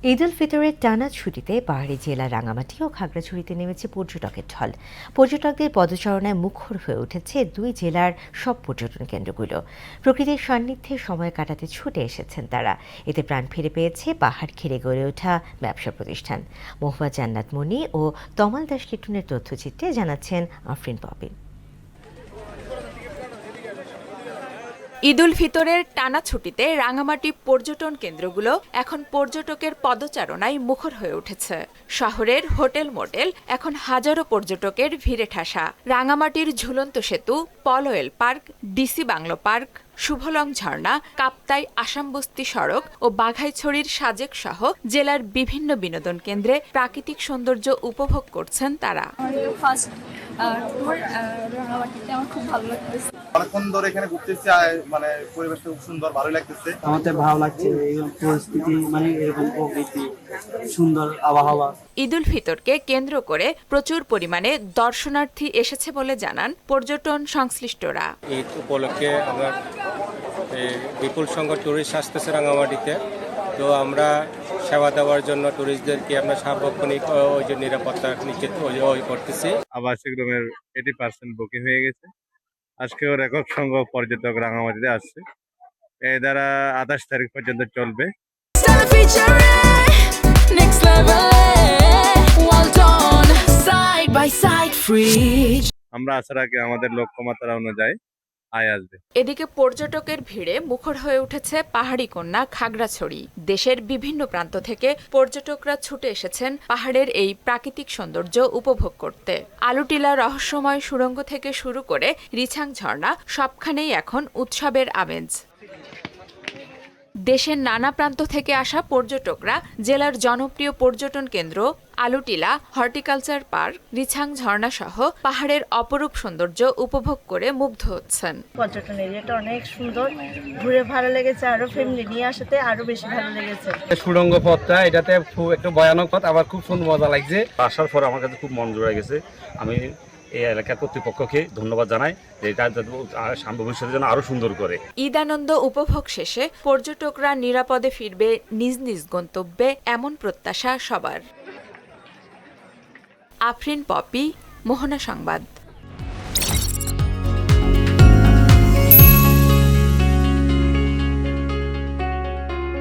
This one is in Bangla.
ঈদ উল ফিতরের টানা ছুটিতে পাহাড়ি জেলা রাঙামাটি ও খাগড়াছড়িতে নেমেছে পর্যটকের ঢল। পর্যটকদের পদচারণায় মুখর হয়ে উঠেছে দুই জেলার সব পর্যটন কেন্দ্রগুলো। প্রকৃতির সান্নিধ্যে সময় কাটাতে ছুটে এসেছেন তারা। এতে প্রাণ ফিরে পেয়েছে পাহাড় ঘিরে গড়ে ওঠা ব্যবসা প্রতিষ্ঠান। মহুয়া জান্নাত মনি ও তমাল দাস কিটুনের তথ্যচিত্রে জানাচ্ছেন আফরিন পপি। ঈদ উল ফিতরের টানা ছুটিতে রাঙামাটি পর্যটন কেন্দ্রগুলো এখন পর্যটকের পদচারণায় মুখর হয়ে উঠেছে। শহরের হোটেল মোটেল এখন হাজারো পর্যটকের ভিড়ে ঠাসা। রাঙামাটির ঝুলন্ত সেতু, Polwel park, DC bungalow park, Shuvolong ঝর্ণা, কাপ্তাই আসামবস্তি সড়ক ও বাঘাইছড়ির সাজেক সহ জেলার বিভিন্ন বিনোদন কেন্দ্রে প্রাকৃতিক সৌন্দর্য উপভোগ করছেন তারা। আমার খুব ভালো লাগতেছে। অনেকক্ষণ ধরে এখানে ঘুরতেছি, মানে পরিবেশটা খুব সুন্দর, ভালো লাগতেছে। আমাদের ভালো লাগছে এই পরিস্থিতি, মানে এরকম প্রকৃতি, সুন্দর আবহাওয়া। ঈদ উল ফিতরকে কেন্দ্র করে প্রচুর পরিমাণে দর্শনার্থী এসেছে বলে জানান পর্যটন সংশ্লিষ্টরা। ঈদ উপলক্ষে আমরা বিপুল সংখ্যক টুরিস্ট আসতেছে রাঙামাটিতে। তো আমরা সেবা দেওয়ার জন্য টুরিস্টদেরকে আমরা সার্বক্ষণিক ওই যে নিরাপত্তা নিশ্চিত করতেছি। আবাসিক রুমের 80% বুকিং হয়ে গেছে। আজকেও রেকর্ড সংখ্যক পর্যটক রাঙামাটিতে আসছে। এই দ্বারা 28 তারিখ পর্যন্ত চলবে। আমরা আসার আগে আমাদের লক্ষ্যমাত্রা অনুযায়ী আয় আসবে। এদিকে পর্যটকের ভিড়ে মুখর হয়ে উঠেছে পাহাড়ি কন্যা খাগড়াছড়ি। দেশের বিভিন্ন প্রান্ত থেকে পর্যটকরা ছুটে এসেছেন পাহাড়ের এই প্রাকৃতিক সৌন্দর্য উপভোগ করতে। আলুটিলা রহস্যময় সুড়ঙ্গ থেকে শুরু করে রিছাং ঝর্ণা, সবখানেই এখন উৎসবের আমেজ। দেশের নানা প্রান্ত থেকে আসা পর্যটকরা জেলার জনপ্রিয় পর্যটন কেন্দ্র আলুটিলা, হর্টিকালচার পার্ক, রিছাং ঝর্ণা সহ পাহাড়ের অপরূপ সৌন্দর্য উপভোগ করে মুগ্ধ হচ্ছেন। পর্যটন এরিয়াটা অনেক সুন্দর, ঘুরে ভালো লেগেছে, আরো ফ্যামিলি নিয়ে আসাতে আরো বেশি ভালো লেগেছে। সুড়ঙ্গ পথটা এটাতে খুব একটু ভয়ানক পথ, আবার খুব সুন্দর মজা লাগছে। আসার পর আমার কাছে খুব মন জুড়ে গেছে। আমি এই এলাকার কর্তৃপক্ষকে ধন্যবাদ জানাই যে এটা ভবিষ্যতের জন্য আরো সুন্দর করে। ঈদ আনন্দ উপভোগ শেষে পর্যটকরা নিরাপদে ফিরবে নিজ নিজ গন্তব্যে, এমন প্রত্যাশা সবার। আফরিন পপি, মোহনা সংবাদ।